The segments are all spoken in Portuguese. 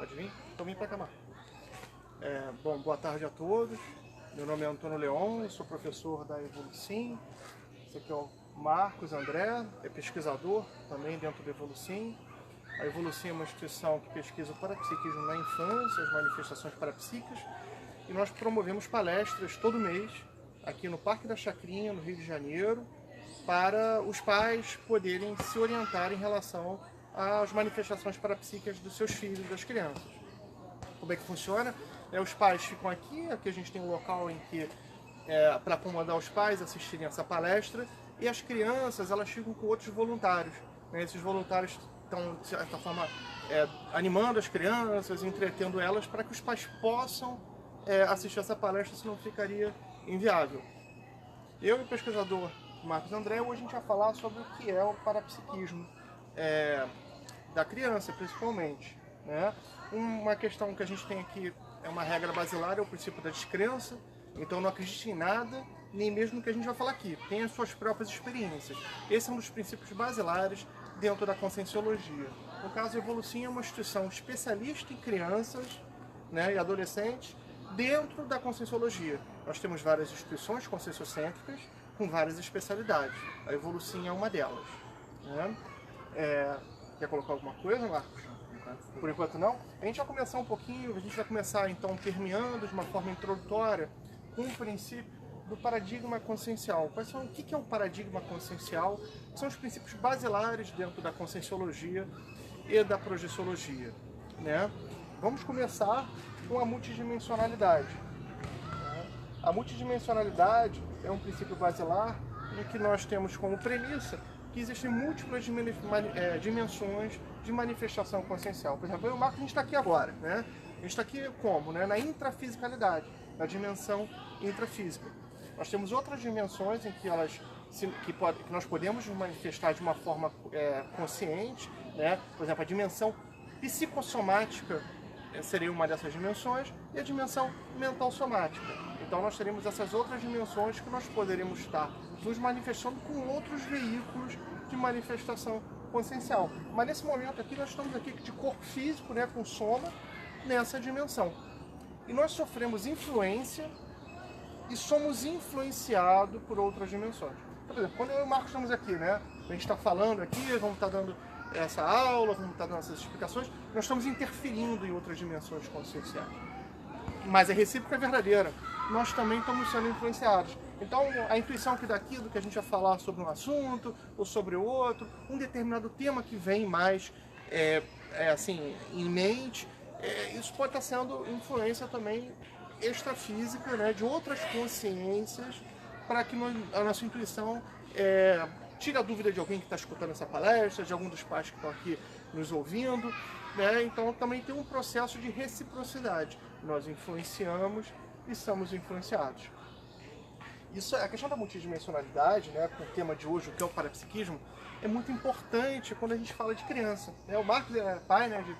Pode vir? Então vem para cá, Marcos. Bom, boa tarde a todos. Meu nome é Antônio Leon, sou professor da Evolucim. Esse aqui é o Marcos André, é pesquisador também dentro da Evolucim. A Evolucim é uma instituição que pesquisa o parapsiquismo na infância, as manifestações parapsíquicas. E nós promovemos palestras todo mês aqui no Parque da Chacrinha, no Rio de Janeiro, para os pais poderem se orientar em relação às manifestações parapsíquicas dos seus filhos, das crianças. Como é que funciona? Os pais ficam aqui a gente tem um local em que para acomodar os pais assistirem essa palestra, e as crianças elas ficam com outros voluntários. Esses voluntários estão, de certa forma, animando as crianças, entretendo elas, para que os pais possam assistir essa palestra, senão ficaria inviável. Eu e o pesquisador Marcos André, hoje a gente vai falar sobre o que é o parapsiquismo da criança, principalmente. Uma questão que a gente tem aqui é uma regra basilar, é o princípio da descrença. Então não acredite em nada, nem mesmo no que a gente vai falar aqui. Tenha as suas próprias experiências. Esse é um dos princípios basilares dentro da conscienciologia. No caso, a Evolucim é uma instituição especialista em crianças, e adolescentes dentro da conscienciologia. Nós temos várias instituições conscienciocêntricas com várias especialidades. A Evolucim é uma delas. Quer colocar alguma coisa, Marcos? Por enquanto não? A gente vai começar um pouquinho, a gente vai começar então permeando de uma forma introdutória com o princípio do paradigma consciencial. O que é o paradigma consciencial? São os princípios basilares dentro da conscienciologia e da projeciologia. Vamos começar com a multidimensionalidade. A multidimensionalidade é um princípio basilar em que nós temos como premissa que existem múltiplas dimensões de manifestação consciencial. Por exemplo, eu e o Marcos, a gente está aqui agora. A gente está aqui como? Na intrafisicalidade, na dimensão intrafísica. Nós temos outras dimensões em que nós podemos nos manifestar de uma forma consciente. Por exemplo, a dimensão psicossomática seria uma dessas dimensões, e a dimensão mental somática. Então nós teremos essas outras dimensões que nós poderemos estar nos manifestando com outros veículos de manifestação consciencial. Mas nesse momento aqui nós estamos aqui de corpo físico, com soma, nessa dimensão. E nós sofremos influência e somos influenciados por outras dimensões. Por exemplo, quando eu e o Marcos estamos aqui, a gente está falando aqui, vamos estar dando essa aula, vamos estar dando essas explicações, nós estamos interferindo em outras dimensões conscienciais. Mas a recíproca é verdadeira. Nós também estamos sendo influenciados. Então, a intuição que daquilo que a gente vai falar sobre um assunto ou sobre o outro, um determinado tema que vem mais em mente, isso pode estar sendo influência também extrafísica, de outras consciências, para que a nossa intuição tire a dúvida de alguém que está escutando essa palestra, de algum dos pais que estão aqui nos ouvindo. Então também tem um processo de reciprocidade. Nós influenciamos e somos influenciados. A questão da multidimensionalidade, com o tema de hoje, o que é o parapsiquismo, é muito importante quando a gente fala de criança. O Marcos é pai de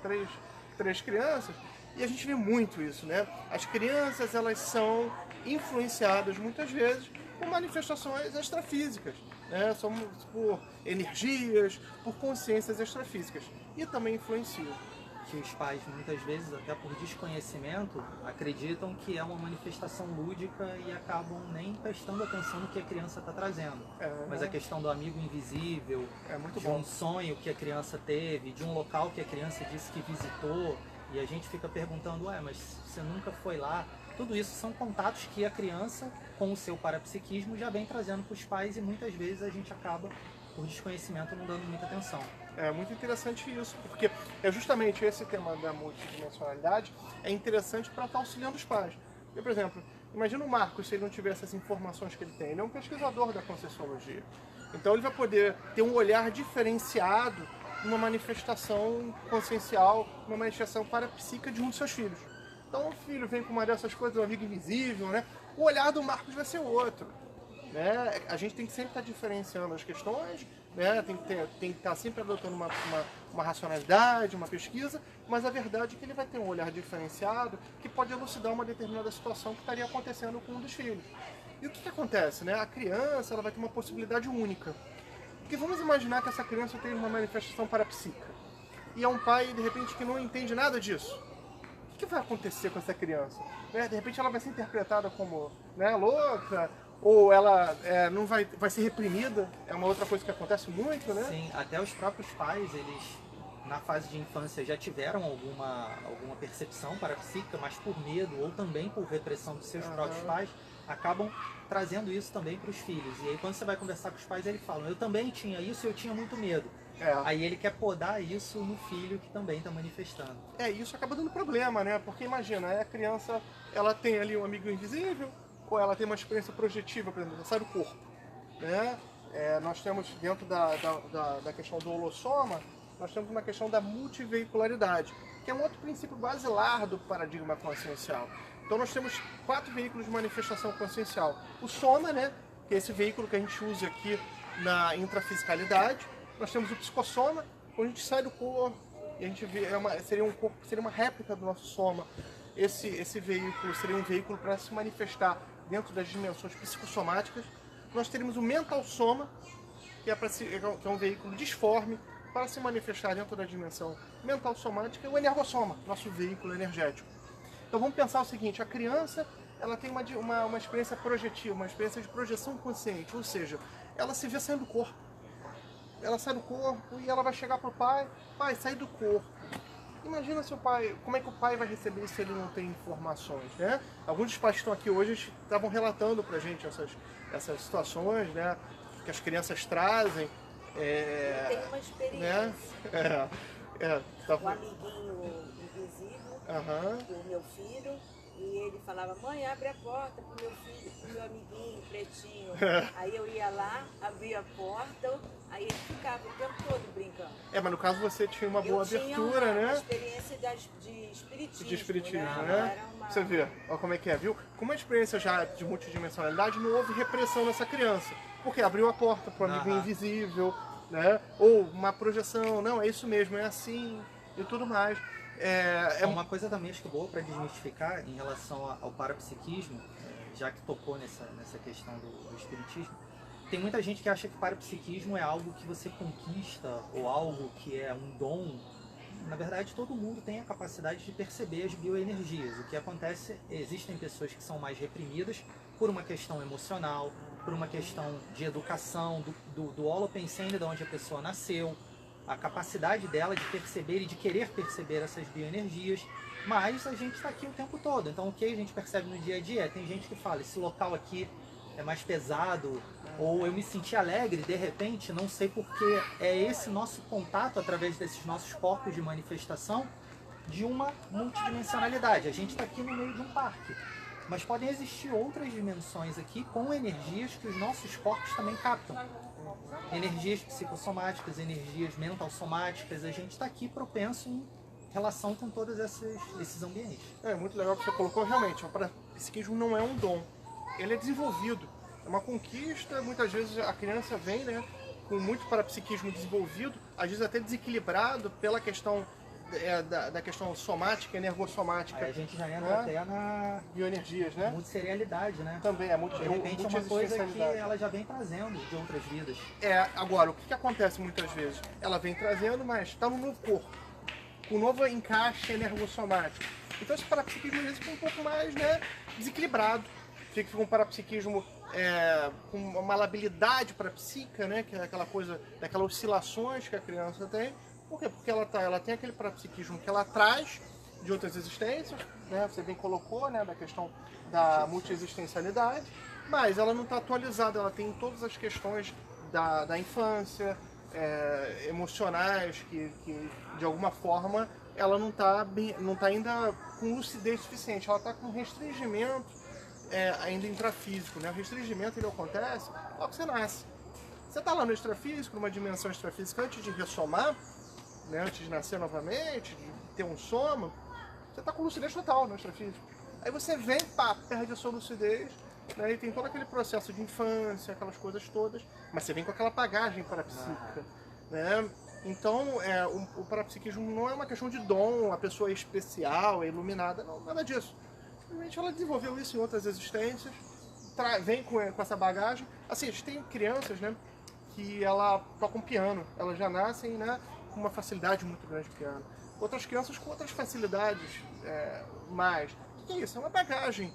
três crianças, e a gente vê muito isso. As crianças elas são influenciadas muitas vezes por manifestações extrafísicas. São por energias, por consciências extrafísicas. E também influenciam. Que os pais, muitas vezes, até por desconhecimento, acreditam que é uma manifestação lúdica e acabam nem prestando atenção no que a criança está trazendo. Mas a questão do amigo invisível, de um sonho que a criança teve, de um local que a criança disse que visitou, e a gente fica perguntando, mas você nunca foi lá? Tudo isso são contatos que a criança, com o seu parapsiquismo, já vem trazendo para os pais, e muitas vezes a gente acaba, por desconhecimento, não dando muita atenção. É muito interessante isso, porque justamente esse tema da multidimensionalidade é interessante para estar auxiliando os pais. Por exemplo, imagina o Marcos, se ele não tivesse essas informações que ele tem. Ele é um pesquisador da conscienciologia. Então ele vai poder ter um olhar diferenciado numa manifestação consciencial, uma manifestação parapsíquica de um dos seus filhos. Então o filho vem com uma dessas coisas, do amigo invisível, o olhar do Marcos vai ser outro. A gente tem que sempre estar diferenciando as questões, tem que estar sempre adotando uma racionalidade, uma pesquisa, mas a verdade é que ele vai ter um olhar diferenciado que pode elucidar uma determinada situação que estaria acontecendo com um dos filhos. E o que acontece? A criança ela vai ter uma possibilidade única. Porque vamos imaginar que essa criança tem uma manifestação parapsíquica. E é um pai, de repente, que não entende nada disso. que vai acontecer com essa criança? Né? De repente ela vai ser interpretada como, né, louca, ou ela não vai ser reprimida, é uma outra coisa que acontece muito, né? Sim, até os próprios pais, eles na fase de infância já tiveram alguma percepção parapsíquica, mas por medo ou também por repressão dos seus próprios pais, acabam trazendo isso também para os filhos. E aí quando você vai conversar com os pais, eles falam, eu também tinha isso e eu tinha muito medo. Aí ele quer podar isso no filho que também está manifestando. Isso acaba dando problema, né? Porque imagina, a criança, ela tem ali um amigo invisível, ou ela tem uma experiência projetiva, por exemplo, ela sai do corpo, né? Nós temos, dentro da questão do holossoma, nós temos uma questão da multiveicularidade, que é um outro princípio basilar do paradigma consciencial. Então nós temos 4 veículos de manifestação consciencial. O soma, né? Que é esse veículo que a gente usa aqui na intrafisicalidade. Nós temos o psicossoma, quando a gente sai do corpo e a gente vê, seria uma réplica do nosso soma. Esse veículo seria um veículo para se manifestar dentro das dimensões psicossomáticas. Nós teríamos o mental soma, que é um veículo disforme para se manifestar dentro da dimensão mental somática, e o energossoma, nosso veículo energético. Então vamos pensar o seguinte, a criança ela tem uma experiência projetiva, uma experiência de projeção consciente, ou seja, ela se vê saindo do corpo. Ela sai do corpo e ela vai chegar para o pai, pai, sai do corpo. Imagina se o pai, como é que o pai vai receber se ele não tem informações, né? Alguns dos pais que estão aqui hoje estavam relatando pra gente essas situações, né? Que as crianças trazem. Eu tenho uma experiência. Né? O amiguinho invisível do meu filho, e ele falava, mãe, abre a porta pro meu filho, pro meu amiguinho pretinho. Aí eu ia lá, abria a porta, aí ele ficava o tempo todo brincando. Mas no caso você tinha uma boa abertura, né? Uma experiência de espiritismo. De espiritismo, né? Você vê, olha como é que é, viu? Com uma experiência já de multidimensionalidade, não houve repressão nessa criança. Porque abriu a porta para o amiguinho invisível, né? Ou uma projeção, não, é isso mesmo, é assim e tudo mais. Uma coisa também acho que boa para desmistificar em relação ao parapsiquismo, já que tocou nessa questão do espiritismo, tem muita gente que acha que parapsiquismo é algo que você conquista ou algo que é um dom. Na verdade, todo mundo tem a capacidade de perceber as bioenergias. O que acontece, existem pessoas que são mais reprimidas por uma questão emocional, por uma questão de educação, do holopensene, de onde a pessoa nasceu, a capacidade dela de perceber e de querer perceber essas bioenergias, mas a gente está aqui o tempo todo. Então o que a gente percebe no dia a dia? Tem gente que fala, esse local aqui é mais pesado, ou eu me senti alegre de repente, não sei porque é esse nosso contato através desses nossos corpos de manifestação de uma multidimensionalidade. A gente está aqui no meio de um parque, mas podem existir outras dimensões aqui com energias que os nossos corpos também captam. Energias psicossomáticas, energias mental-somáticas, a gente está aqui propenso em relação com todos esses ambientes. É muito legal que você colocou, realmente, o parapsiquismo não é um dom, ele é desenvolvido, é uma conquista, muitas vezes a criança vem, né, com muito parapsiquismo desenvolvido, às vezes até desequilibrado pela questão da questão somática, energossomática. Aí a gente já entra até na bioenergias, né? Multisserialidade, né? Também, de repente é uma coisa que ela já vem trazendo de outras vidas. Agora, o que acontece muitas vezes? Ela vem trazendo, mas está no novo corpo, com um novo encaixe energossomático. Então esse parapsiquismo às vezes fica um pouco mais, né, desequilibrado. Fica um parapsiquismo com uma labilidade parapsíquica, né, que é aquela coisa, daquelas oscilações que a criança tem. Por quê? Porque ela tem aquele parapsiquismo que ela traz de outras existências, né? Você bem colocou, né, da questão da multiexistencialidade, mas ela não está atualizada, ela tem todas as questões da infância, emocionais, que de alguma forma ela não está ainda com lucidez suficiente, ela está com restringimento ainda intrafísico, né? O restringimento ele acontece logo que você nasce. Você está lá no extrafísico, numa dimensão extrafísica, antes de ressomar, né, antes de nascer novamente, de ter um soma, você está com lucidez total no extrafísico. Aí você vem, perde a sua lucidez, né, e tem todo aquele processo de infância, aquelas coisas todas, mas você vem com aquela bagagem parapsíquica, né? Então, o parapsiquismo não é uma questão de dom, a pessoa é especial, é iluminada, não, nada disso. Simplesmente ela desenvolveu isso em outras existências, vem com essa bagagem. Assim, a gente tem crianças, né, que ela tocam piano, elas já nascem, né, com uma facilidade muito grande de piano. outras crianças com outras facilidades, mais. O que é isso? É uma bagagem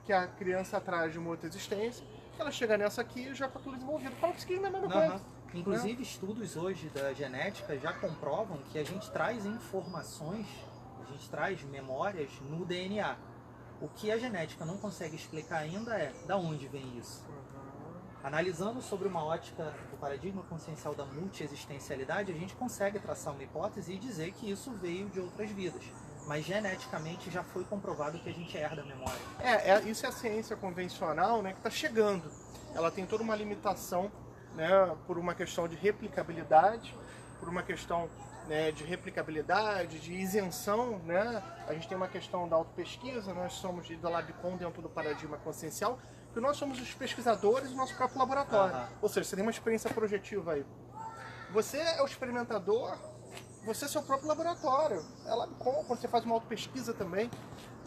que a criança traz de uma outra existência, que ela chega nessa aqui já com tudo desenvolvido. Fala que é a mesma coisa. Inclusive, estudos hoje da genética já comprovam que a gente traz informações, a gente traz memórias no DNA. O que a genética não consegue explicar ainda é da onde vem isso. Analisando sobre uma ótica do paradigma consciencial da multiexistencialidade, a gente consegue traçar uma hipótese e dizer que isso veio de outras vidas. Mas geneticamente já foi comprovado que a gente herda a memória. Isso é a ciência convencional, né, que está chegando. Ela tem toda uma limitação, né, por uma questão de replicabilidade, por uma questão, né, de replicabilidade, de isenção, né? A gente tem uma questão da autopesquisa, nós somos da Labicon dentro do paradigma consciencial, que nós somos os pesquisadores do nosso próprio laboratório. Ou seja, você tem uma experiência projetiva aí. Você é o experimentador, você é seu próprio laboratório. É Labicon, quando você faz uma autopesquisa também.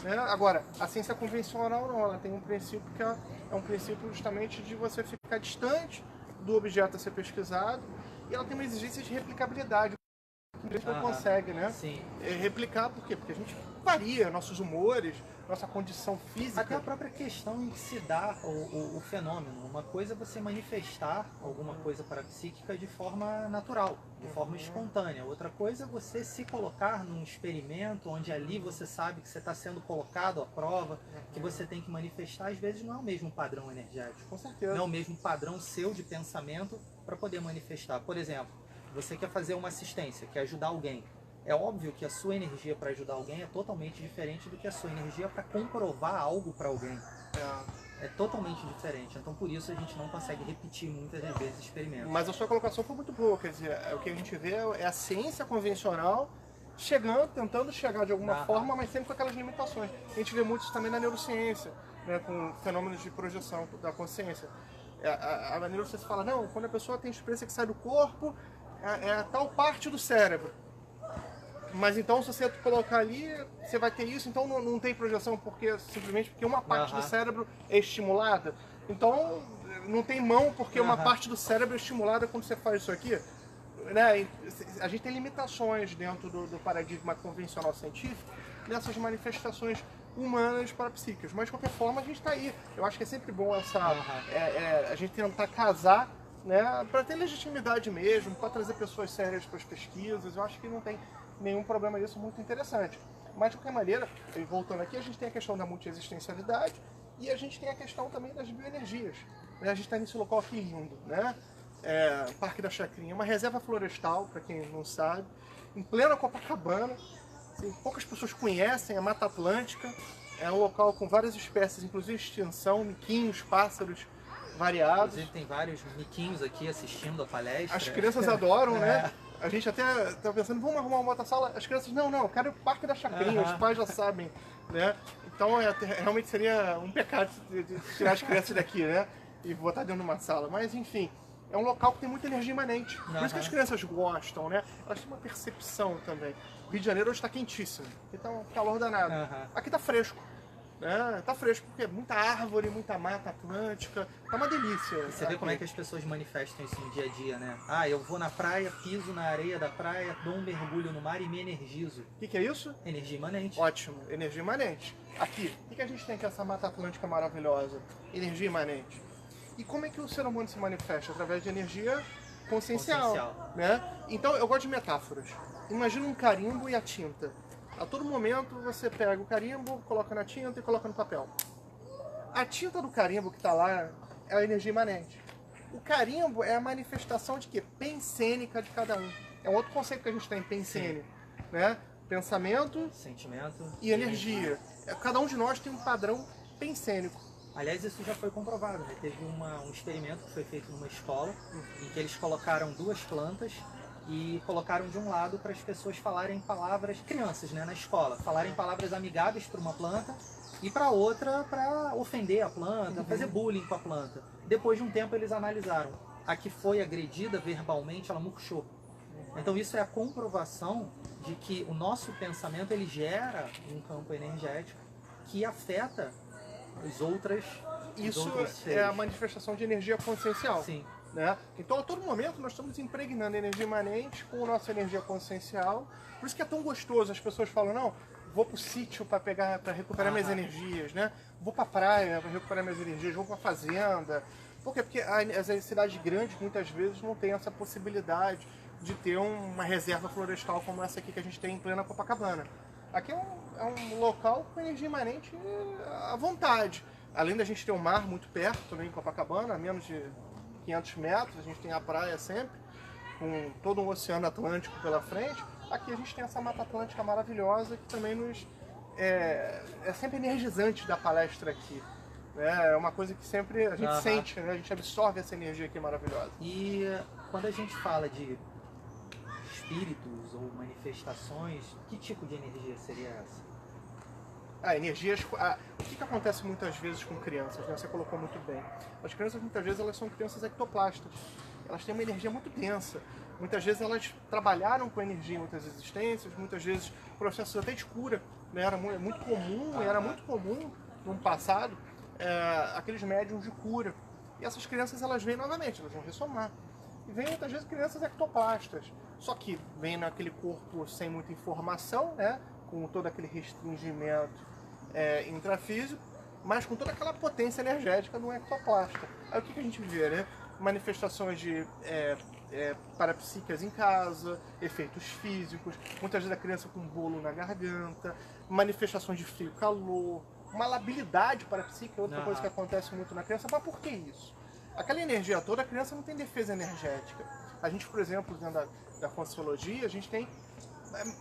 Né? Agora, a ciência convencional não, ela tem um princípio que é um princípio justamente de você ficar distante do objeto a ser pesquisado, e ela tem uma exigência de replicabilidade. A gente não consegue, né? Sim. Replicar, por quê? Porque a gente varia nossos humores, nossa condição física. Até a própria questão em que se dá o fenômeno. Uma coisa é você manifestar alguma coisa parapsíquica de forma natural, de forma espontânea. Outra coisa é você se colocar num experimento onde ali você sabe que você está sendo colocado à prova, que você tem que manifestar. Às vezes não é o mesmo padrão energético. Com certeza. Não é o mesmo padrão seu de pensamento para poder manifestar. Por exemplo, você quer fazer uma assistência, quer ajudar alguém. É óbvio que a sua energia para ajudar alguém é totalmente diferente do que a sua energia para comprovar algo para alguém. É totalmente diferente. Então, por isso, a gente não consegue repetir muitas vezes experimentos. Mas a sua colocação foi muito boa. Quer dizer, o que a gente vê é a ciência convencional chegando, tentando chegar de alguma forma, mas sempre com aquelas limitações. A gente vê muito isso também na neurociência, né, com fenômenos de projeção da consciência. A neurociência fala, não, quando a pessoa tem experiência que sai do corpo, é tal parte do cérebro. Mas então, se você colocar ali, você vai ter isso, então não tem projeção, simplesmente porque uma parte do cérebro é estimulada. Então, não tem mão, porque uma parte do cérebro é estimulada quando você faz isso aqui. Né? A gente tem limitações dentro do paradigma convencional científico nessas manifestações humanas parapsíquicas. Mas, de qualquer forma, a gente está aí. Eu acho que é sempre bom a gente tentar casar, né, para ter legitimidade mesmo, para trazer pessoas sérias para as pesquisas. Eu acho que não tem nenhum problema nisso, muito interessante. Mas, de qualquer maneira, voltando aqui, a gente tem a questão da multiexistencialidade e a gente tem a questão também das bioenergias. A gente está nesse local aqui lindo, né? Parque da Chacrinha, uma reserva florestal, para quem não sabe, em plena Copacabana. Assim, poucas pessoas conhecem a Mata Atlântica. É um local com várias espécies, inclusive extinção, miquinhos, pássaros variados. Inclusive tem vários miquinhos aqui assistindo a palestra. As crianças adoram, né? A gente até tá pensando, vamos arrumar uma outra sala. As crianças, não, eu quero o Parque da Chacrinha, os pais já sabem, né? Então realmente seria um pecado de tirar as crianças daqui, né? E botar dentro de uma sala. Mas enfim, é um local que tem muita energia imanente. Por isso que as crianças gostam, né? Elas têm uma percepção também. O Rio de Janeiro hoje está quentíssimo, aqui tá um calor danado. Aqui tá fresco. Tá fresco, porque é muita árvore, muita mata atlântica, tá uma delícia. E você vê como é que as pessoas manifestam isso no dia a dia, né? Eu vou na praia, piso na areia da praia, dou um mergulho no mar e me energizo. O que é isso? Energia imanente. Ótimo, energia imanente. Aqui, o que a gente tem com essa mata atlântica maravilhosa? Energia imanente. E como é que o ser humano se manifesta? Através de energia consciencial. Né? Então, eu gosto de metáforas. Imagina um carimbo e a tinta. A todo momento você pega o carimbo, coloca na tinta e coloca no papel. A tinta do carimbo que está lá é a energia imanente. O carimbo é a manifestação de quê? Pensênica de cada um. É um outro conceito que a gente tem, pensênico. Né? Pensamento, sentimento e energia. Cada um de nós tem um padrão pensênico. Aliás, isso já foi comprovado, né? Teve um experimento que foi feito numa escola, em que eles colocaram duas plantas e colocaram de um lado para as pessoas falarem palavras, crianças, né, na escola, falarem palavras amigáveis para uma planta e para outra para ofender a planta, fazer bullying com a planta. Depois de um tempo eles analisaram. A que foi agredida verbalmente, ela murchou. Então isso é a comprovação de que o nosso pensamento ele gera um campo energético que afeta os outros Isso seres. é a manifestação de energia consciencial. Sim. né? Então, a todo momento, nós estamos impregnando a energia imanente com a nossa energia consciencial. Por isso que é tão gostoso. As pessoas falam, não, vou para o sítio para recuperar minhas energias, né? Vou para a praia para recuperar minhas energias, vou para a fazenda. Por quê? Porque as cidades grandes, muitas vezes, não têm essa possibilidade de ter uma reserva florestal como essa aqui que a gente tem em plena Copacabana. Aqui é um local com energia imanente à vontade. Além da gente ter um mar muito perto também em Copacabana, a menos de 500 metros, a gente tem a praia sempre, com todo um oceano Atlântico pela frente. Aqui a gente tem essa Mata Atlântica maravilhosa que também nos é sempre energizante da palestra aqui. É uma coisa que sempre a gente sente, né? A gente absorve essa energia aqui maravilhosa. E quando a gente fala de espíritos ou manifestações, que tipo de energia seria essa? O que acontece muitas vezes com crianças, né? Você colocou muito bem. As crianças, muitas vezes, elas são crianças ectoplastas. Elas têm uma energia muito densa. Muitas vezes elas trabalharam com energia em outras existências, muitas vezes processos até de cura, né? Era muito comum no passado aqueles médiums de cura. E essas crianças, elas vêm novamente, elas vão ressomar. E vêm muitas vezes crianças ectoplastas. Só que vem naquele corpo sem muita informação, né? Com todo aquele restringimento intrafísico, mas com toda aquela potência energética do ectoplasta. Aí o que a gente vê, né? Manifestações de parapsíquicas em casa, efeitos físicos, muitas vezes a criança com um bolo na garganta, manifestações de frio e calor, uma labilidade parapsíquica, outra coisa que acontece muito na criança. Mas por que isso? Aquela energia toda, a criança não tem defesa energética. A gente, por exemplo, dentro da Conscienciologia, a gente tem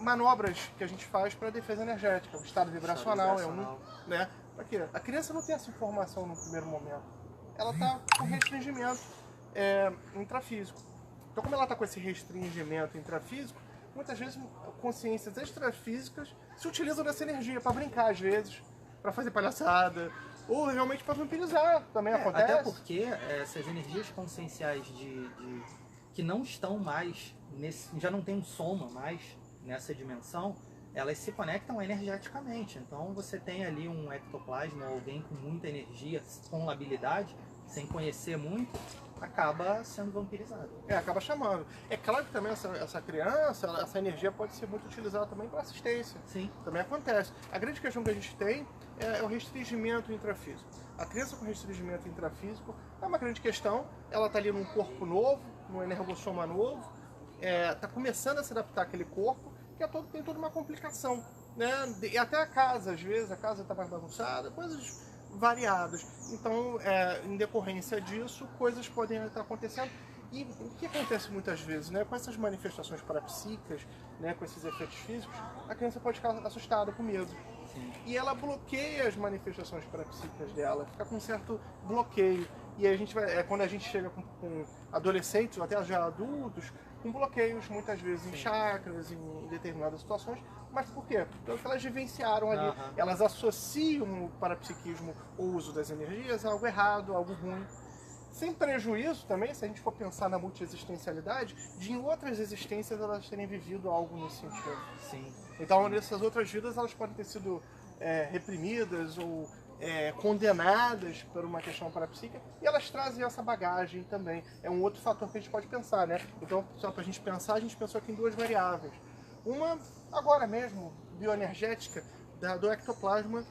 manobras que a gente faz para defesa energética. O estado vibracional é um, né? Porque a criança não tem essa informação no primeiro momento. Ela está com restringimento intrafísico. Então, como ela está com esse restringimento intrafísico, muitas vezes consciências extrafísicas se utilizam dessa energia para brincar, às vezes, para fazer palhaçada, ou realmente para vampirizar, também acontece. Até porque essas energias conscienciais que não estão mais, já não tem um soma mais nessa dimensão, elas se conectam energeticamente. Então você tem ali um ectoplasma, alguém com muita energia, com labilidade, sem conhecer muito, acaba sendo vampirizado. Acaba chamando. É claro que também essa criança, essa energia pode ser muito utilizada também para assistência. Sim. Também acontece. A grande questão que a gente tem é o restringimento intrafísico. A criança com restringimento intrafísico é uma grande questão. Ela está ali num corpo novo, num energossoma novo, está começando a se adaptar àquele corpo, que tem toda uma complicação, né? E até a casa, às vezes, a casa está mais bagunçada, coisas variadas. Então, em decorrência disso, coisas podem estar acontecendo. E o que acontece muitas vezes, né? Com essas manifestações parapsíquicas, né? Com esses efeitos físicos, a criança pode ficar assustada, com medo. Sim. E ela bloqueia as manifestações parapsíquicas dela, fica com um certo bloqueio. E aí quando a gente chega com adolescentes, ou até já adultos, com bloqueios muitas vezes em chakras, em determinadas situações. Mas por quê? Porque elas vivenciaram ali, elas associam o parapsiquismo, o uso das energias, a algo errado, a algo ruim. Sem prejuízo também, se a gente for pensar na multiexistencialidade, de em outras existências elas terem vivido algo nesse sentido. Sim. Então, nessas outras vidas, elas podem ter sido reprimidas ou condenadas por uma questão parapsíquica, e elas trazem essa bagagem também. É um outro fator que a gente pode pensar, né? Então, só para a gente pensar, a gente pensou aqui em duas variáveis. Uma, agora mesmo, bioenergética, do ectoplasma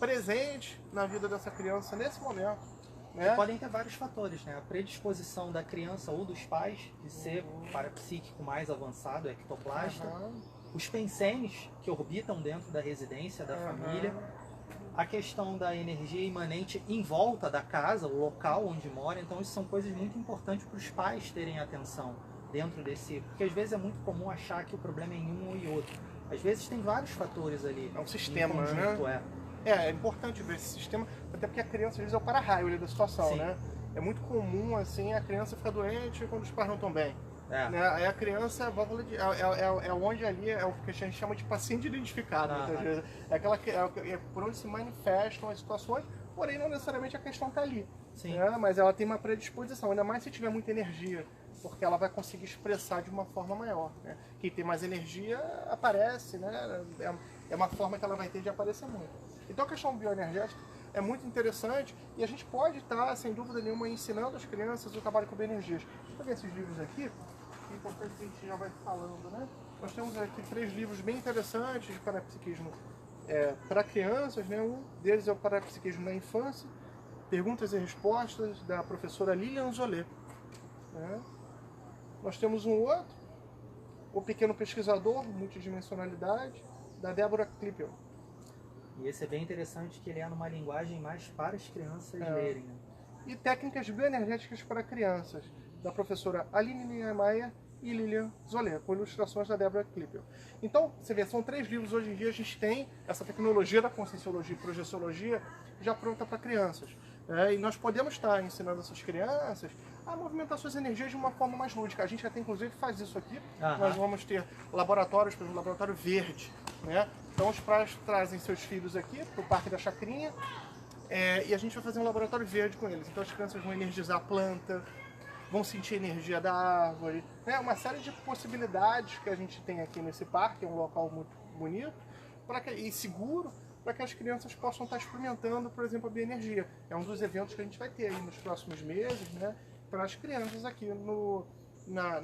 presente na vida dessa criança nesse momento. Né? Podem ter vários fatores, né? A predisposição da criança ou dos pais de ser parapsíquico mais avançado, ectoplasta, os pensenes que orbitam dentro da residência da família, a questão da energia imanente em volta da casa, o local onde mora. Então isso são coisas muito importantes para os pais terem atenção dentro desse... Porque às vezes é muito comum achar que o problema é em um e outro. Às vezes tem vários fatores ali. É um sistema, conjunto, né? É importante ver esse sistema, até porque a criança às vezes é o para-raio ali da situação, Sim. né? É muito comum, assim, a criança ficar doente quando os pais não estão bem. Né? Aí a criança, é onde ali é o que a gente chama de paciente identificado, muitas vezes. É por onde se manifestam as situações, porém não necessariamente a questão está ali. Né? Mas ela tem uma predisposição, ainda mais se tiver muita energia, porque ela vai conseguir expressar de uma forma maior. Né? Quem tem mais energia aparece, né? É uma forma que ela vai ter de aparecer muito. Então a questão bioenergética, é muito interessante e a gente pode estar, sem dúvida nenhuma, ensinando as crianças o trabalho com energias. Deixa eu ver esses livros aqui, é importante que a gente já vai falando, né? Nós temos aqui 3 livros bem interessantes de parapsiquismo para crianças, né? Um deles é o Parapsiquismo na Infância, Perguntas e Respostas, da professora Lilian Zolé. Né? Nós temos um outro, O Pequeno Pesquisador, Multidimensionalidade, da Débora Klippel. E esse é bem interessante, que ele é numa linguagem mais para as crianças lerem. Né? E Técnicas Bioenergéticas para Crianças, da professora Aline Niemeyer e Lilian Zolé, com ilustrações da Débora Klippel. Então, você vê, são 3 livros. Hoje em dia a gente tem essa tecnologia da conscienciologia e projeciologia já pronta para crianças. E nós podemos estar ensinando essas crianças a movimentar suas energias de uma forma mais lúdica. A gente já tem, inclusive, faz isso aqui. Nós vamos ter laboratórios, por exemplo, laboratório verde. Né? Então os pais trazem seus filhos aqui para o Parque da Chacrinha e a gente vai fazer um laboratório verde com eles. Então as crianças vão energizar a planta, vão sentir a energia da árvore, né? Uma série de possibilidades que a gente tem aqui nesse parque, é um local muito bonito e seguro, para que as crianças possam estar experimentando, por exemplo, a bioenergia. É um dos eventos que a gente vai ter aí nos próximos meses, né? Para as crianças aqui no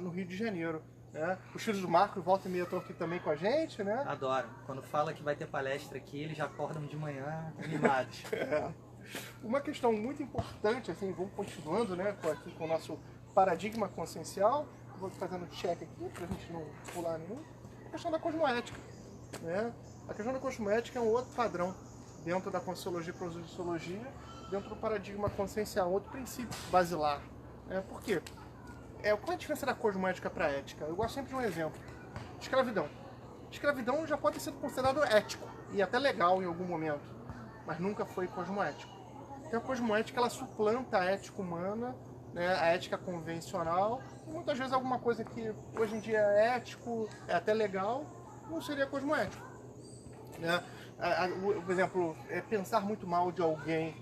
Rio de Janeiro. Né? Os filhos do Marco volta e meia estão aqui também com a gente, né? Adoram. Quando fala que vai ter palestra aqui, eles já acordam de manhã animados. Uma questão muito importante, assim, vamos continuando, né, aqui com o nosso paradigma consciencial. Vou fazendo check aqui para a gente não pular nenhum. A questão da cosmoética. Né? A questão da cosmoética é um outro padrão dentro da conscienciologia e projeciologia, dentro do paradigma consciencial, outro princípio basilar. Por quê? Qual é a diferença da cosmoética para a ética? Eu gosto sempre de um exemplo. Escravidão. Escravidão já pode ser considerado ético e até legal em algum momento, mas nunca foi cosmoético. Então a cosmoética ela suplanta a ética humana, né, a ética convencional, e muitas vezes alguma coisa que hoje em dia é ético, é até legal, não seria cosmoético. Né? Por exemplo, pensar muito mal de alguém.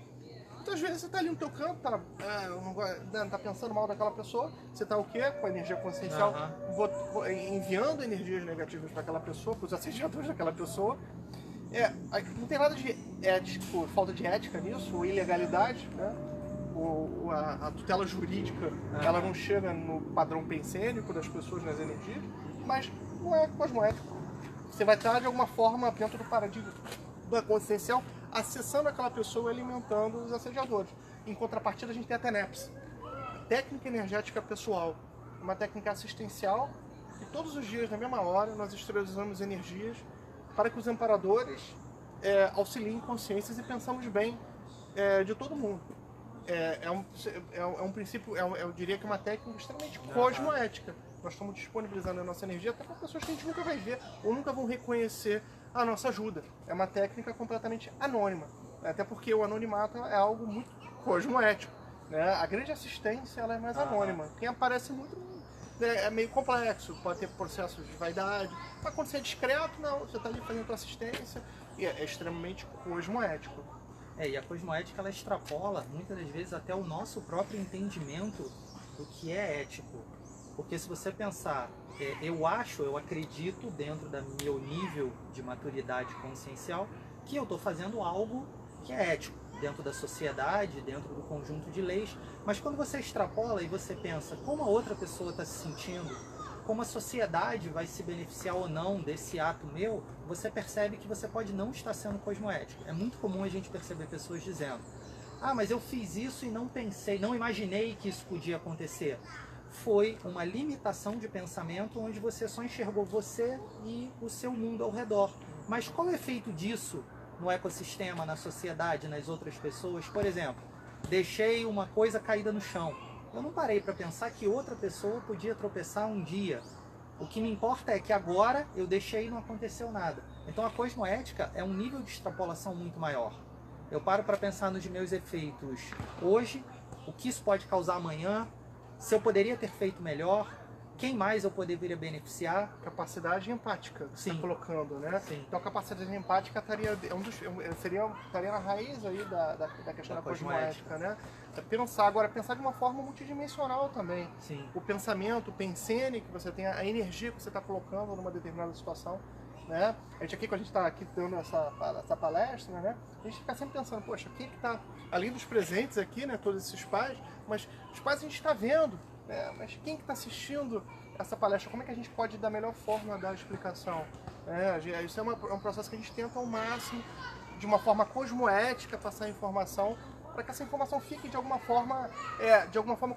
Muitas vezes você está ali no teu canto, tá pensando mal daquela pessoa, você está o quê? Com a energia consciencial, enviando energias negativas para aquela pessoa, para os assediadores daquela pessoa. Não tem nada de ético, falta de ética nisso, ou ilegalidade, né? A tutela jurídica, ela não chega no padrão pensênico das pessoas nas energias, mas não é cosmoético. Você vai estar de alguma forma dentro do paradigma consciencial, acessando aquela pessoa e alimentando os assediadores. Em contrapartida, a gente tem a TENEPS, Técnica Energética Pessoal, uma técnica assistencial, e todos os dias, na mesma hora, nós extravasamos energias para que os amparadores auxiliem consciências e pensamos bem de todo mundo. É um princípio, eu diria que é uma técnica extremamente cosmoética. Nós estamos disponibilizando a nossa energia até para pessoas que a gente nunca vai ver ou nunca vão reconhecer a nossa ajuda. É uma técnica completamente anônima, até porque o anonimato é algo muito cosmoético. Né? A grande assistência ela é mais anônima. Quem aparece muito é meio complexo, pode ter processos de vaidade. Mas quando você é discreto, não, você está ali fazendo a tua assistência e é extremamente cosmoético. E a cosmoética ela extrapola muitas das vezes até o nosso próprio entendimento do que é ético. Porque se você pensar, eu acredito dentro do meu nível de maturidade consciencial que eu estou fazendo algo que é ético dentro da sociedade, dentro do conjunto de leis, mas quando você extrapola e você pensa como a outra pessoa está se sentindo, como a sociedade vai se beneficiar ou não desse ato meu, você percebe que você pode não estar sendo cosmoético. É muito comum a gente perceber pessoas dizendo: mas eu fiz isso e não pensei, não imaginei que isso podia acontecer. Foi uma limitação de pensamento onde você só enxergou você e o seu mundo ao redor. Mas qual é o efeito disso no ecossistema, na sociedade, nas outras pessoas? Por exemplo, deixei uma coisa caída no chão. Eu não parei para pensar que outra pessoa podia tropeçar um dia. O que me importa é que agora eu deixei e não aconteceu nada. Então a cosmoética é um nível de extrapolação muito maior. Eu paro para pensar nos meus efeitos hoje, o que isso pode causar amanhã, se eu poderia ter feito melhor, quem mais eu poderia beneficiar. Capacidade empática, que você está colocando, né? Sim. Então a capacidade empática estaria na raiz aí da questão da cosmoética, né? Pensar de uma forma multidimensional também. Sim. O pensamento, o pensene que você tem, a energia que você está colocando numa determinada situação, né? A gente aqui, quando a gente está aqui dando essa palestra, né? A gente fica sempre pensando, poxa, quem que está, além dos presentes aqui, né? Todos esses pais, mas os pais a gente está vendo, né? Mas quem que está assistindo essa palestra? Como é que a gente pode, da melhor forma, dar a explicação? Isso é um processo que a gente tenta ao máximo, de uma forma cosmoética, passar a informação, para que essa informação fique de alguma forma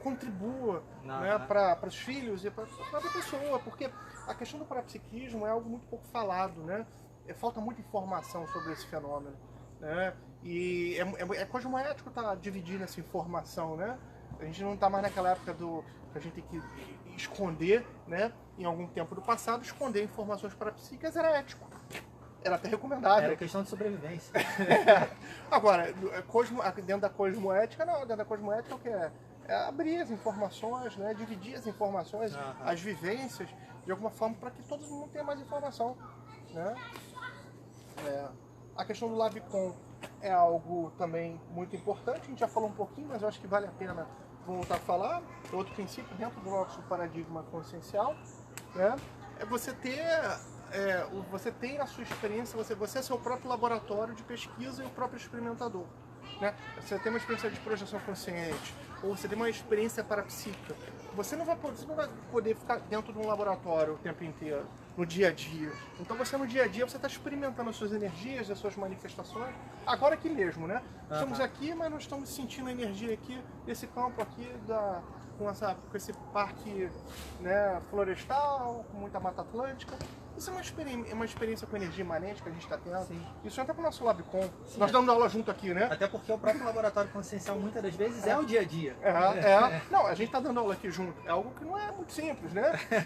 contribua, né, para os filhos e para a própria pessoa, porque a questão do parapsiquismo é algo muito pouco falado, né? Falta muita informação sobre esse fenômeno, né? E é cosmoético estar dividindo essa informação, né? A gente não está mais naquela época que a gente tem que esconder, né? Em algum tempo do passado, esconder informações parapsíquicas era ético. Era até recomendável. Era questão de sobrevivência. Agora, dentro da cosmoética, não. Dentro da cosmoética, o que é? É abrir as informações, né? Dividir as informações, as vivências, de alguma forma, para que todo mundo tenha mais informação, né? A questão do Labicon é algo também muito importante. A gente já falou um pouquinho, mas eu acho que vale a pena voltar a falar. Outro princípio dentro do nosso paradigma consciencial, né? É você ter... você tem a sua experiência, você é seu próprio laboratório de pesquisa e o próprio experimentador, né? Você tem uma experiência de projeção consciente, ou você tem uma experiência parapsíquica. Você não vai poder ficar dentro de um laboratório o tempo inteiro, no dia a dia. Então você no dia a dia você está experimentando as suas energias, as suas manifestações. Agora aqui mesmo, né? Estamos aqui, mas nós estamos sentindo a energia aqui, desse campo aqui, com esse parque, né, florestal, com muita mata atlântica. Isso é uma experiência com energia imanente que a gente está tendo. Sim. Isso entra para o nosso Labicon. Sim, nós damos aula junto aqui, né? Até porque o próprio laboratório consciencial, muitas das vezes, é o dia a dia. Não, a gente está dando aula aqui junto. É algo que não é muito simples, né?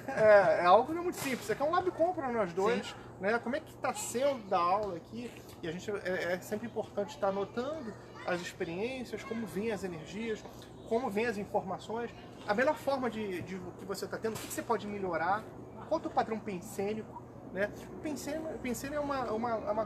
É algo que não é muito simples. Isso aqui é um Labicon para nós dois. Né? Como é que está sendo dar aula aqui? E a gente é sempre importante estar anotando as experiências, como vêm as energias, como vêm as informações. A melhor forma de que você está tendo, o que você pode melhorar. Qual é o teu padrão pensênico, né? O pensênio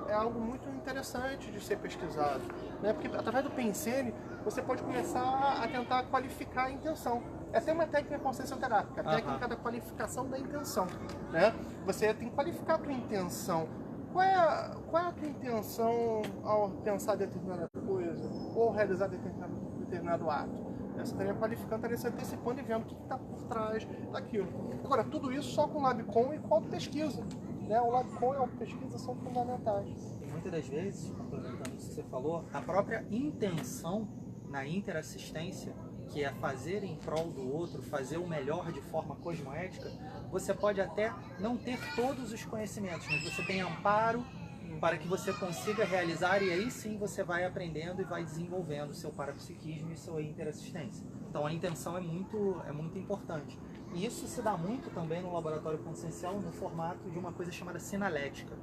é algo muito interessante de ser pesquisado, né? Porque através do pensênio você pode começar a tentar qualificar a intenção. Essa é uma técnica consciencioterápica, a técnica da qualificação da intenção, né? Você tem que qualificar a tua intenção. Qual é a tua intenção ao pensar determinada coisa ou ao realizar determinado ato? Você estaria qualificando, estaria se antecipando e vendo o que está por trás daquilo. Agora, tudo isso só com o Labicon e com a auto-pesquisa, né? O Labicon e a auto-pesquisa são fundamentais. E muitas das vezes, complementando isso que você falou, a própria intenção na interassistência, que é fazer em prol do outro, fazer o melhor de forma cosmoética, você pode até não ter todos os conhecimentos, mas você tem amparo para que você consiga realizar, e aí sim você vai aprendendo e vai desenvolvendo o seu parapsiquismo e sua interassistência. Então a intenção é muito importante. E isso se dá muito também no laboratório consciencial no formato de uma coisa chamada sinalética,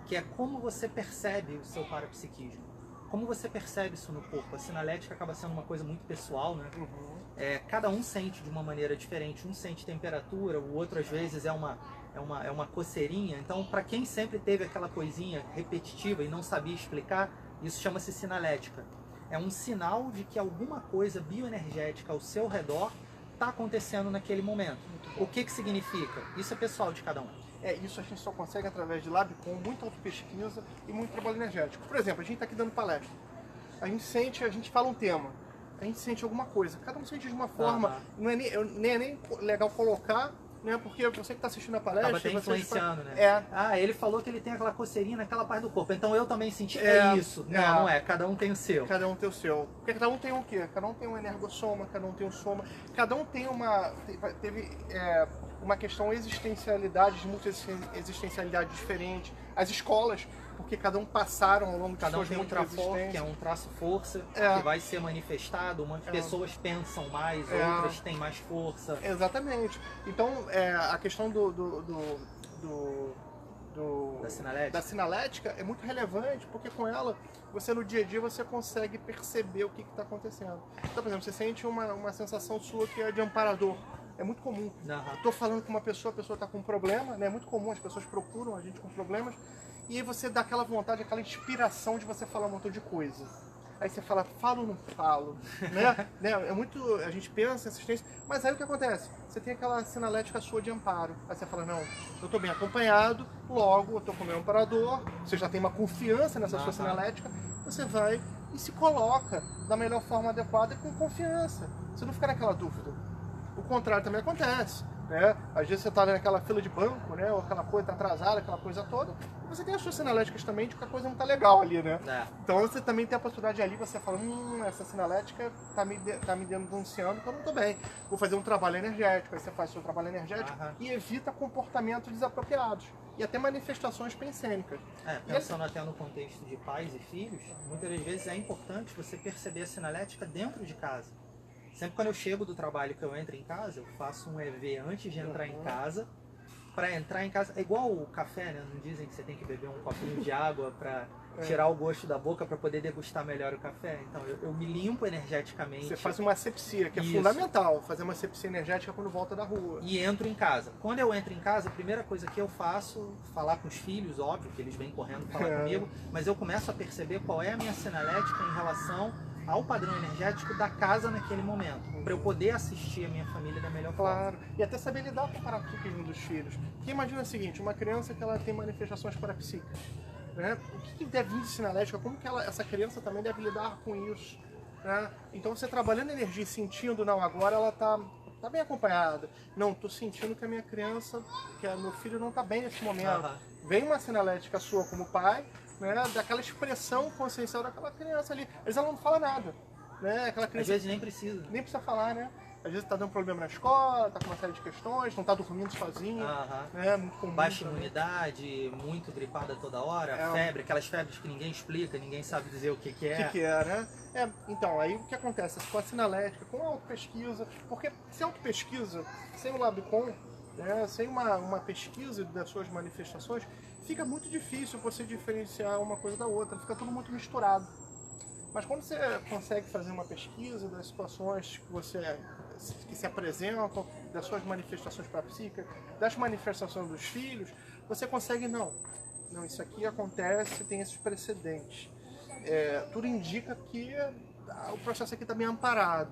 que é como você percebe o seu parapsiquismo. Como você percebe isso no corpo? A sinalética acaba sendo uma coisa muito pessoal, né? Cada um sente de uma maneira diferente. Um sente temperatura, o outro às vezes é uma coceirinha. Então, para quem sempre teve aquela coisinha repetitiva e não sabia explicar, isso chama-se sinalética. É um sinal de que alguma coisa bioenergética ao seu redor está acontecendo naquele momento. O que significa? Isso é pessoal de cada um. Isso a gente só consegue através de Labicon, muita auto-pesquisa e muito trabalho energético. Por exemplo, a gente está aqui dando palestra. A gente fala um tema, a gente sente alguma coisa. Cada um sente de uma forma, não é nem legal colocar, né? Porque você que está assistindo a palestra... Acaba até influenciando, né? Ele falou que ele tem aquela coceirinha naquela parte do corpo, então eu também senti isso. Não é, cada um tem o seu. Cada um tem o seu. Porque cada um tem o quê? Cada um tem um energossoma, cada um tem um soma, cada um tem uma questão existencialidade, de multi-existencialidade diferente. As escolas, porque cada um passaram ao longo de cada um suas tem um trafor, que é um traço força, que vai ser manifestado. Umas pessoas pensam mais, outras têm mais força. Exatamente. Então, a questão da sinalética é muito relevante, porque com ela, você no dia a dia, você consegue perceber o que está acontecendo. Então, por exemplo, você sente uma sensação sua que é de amparador. É muito comum. Estou falando com uma pessoa, a pessoa está com um problema, né? É muito comum, as pessoas procuram a gente com problemas, e aí você dá aquela vontade, aquela inspiração de você falar um montão de coisa. Aí você fala, falo ou não falo? né? É muito, a gente pensa em assistência, mas aí o que acontece? Você tem aquela sinalética sua de amparo. Aí você fala, não, eu estou bem acompanhado, logo eu estou com o meu amparador, você já tem uma confiança nessa sua sinalética, você vai e se coloca da melhor forma adequada e com confiança. Você não fica naquela dúvida. O contrário também acontece. Né? Às vezes você está naquela fila de banco, né? Ou aquela coisa está atrasada, aquela coisa toda, e você tem as suas sinaléticas também de que a coisa não está legal ali, né? Então você também tem a possibilidade de ali, você fala, essa sinalética está me denunciando que eu não estou bem. Vou fazer um trabalho energético, aí você faz seu trabalho energético e evita comportamentos desapropriados e até manifestações pensênicas. Pensando até no contexto de pais e filhos, muitas das vezes é importante você perceber a sinalética dentro de casa. Sempre quando eu chego do trabalho que eu entro em casa, eu faço um EV antes de entrar em casa. Para entrar em casa, é igual o café, né? Não dizem que você tem que beber um copinho de água para tirar o gosto da boca para poder degustar melhor o café. Então eu me limpo energeticamente. Você faz uma asepsia, que é fundamental, fazer uma asepsia energética quando volta da rua. E entro em casa. Quando eu entro em casa, a primeira coisa que eu faço, falar com os filhos, óbvio que eles vêm correndo falar comigo, mas eu começo a perceber qual é a minha sinalética em relação ao padrão energético da casa naquele momento, para eu poder assistir a minha família da melhor forma. Claro, e até saber lidar com o parapsiquismo dos filhos. Porque imagina o seguinte, uma criança que ela tem manifestações parapsíquicas, né? O que deve vir de sinalética, como que essa criança também deve lidar com isso, né? Então você trabalhando energia e sentindo, não, agora ela tá bem acompanhada. Não, tô sentindo que a minha criança, que meu filho não tá bem nesse momento. Vem uma sinalética sua como pai, né, daquela expressão consciencial daquela criança ali. Às vezes ela não fala nada. Né? Aquela criança, às vezes nem precisa. Nem precisa falar, né? Às vezes está dando problema na escola, está com uma série de questões, não está dormindo sozinho. Né? Muito comum, baixa imunidade, muito gripada toda hora, febre, aquelas febres que ninguém explica, ninguém sabe dizer o que é. O que é, né? Então, aí o que acontece? Com a sinalética, com a autopesquisa, porque se autopesquisa, sem o Labcom, né, sem uma pesquisa das suas manifestações, fica muito difícil você diferenciar uma coisa da outra, fica tudo muito misturado. Mas quando você consegue fazer uma pesquisa das situações que se apresentam, das suas manifestações parapsíquicas, das manifestações dos filhos, você consegue, não, isso aqui acontece, tem esses precedentes. Tudo indica que o processo aqui está bem amparado,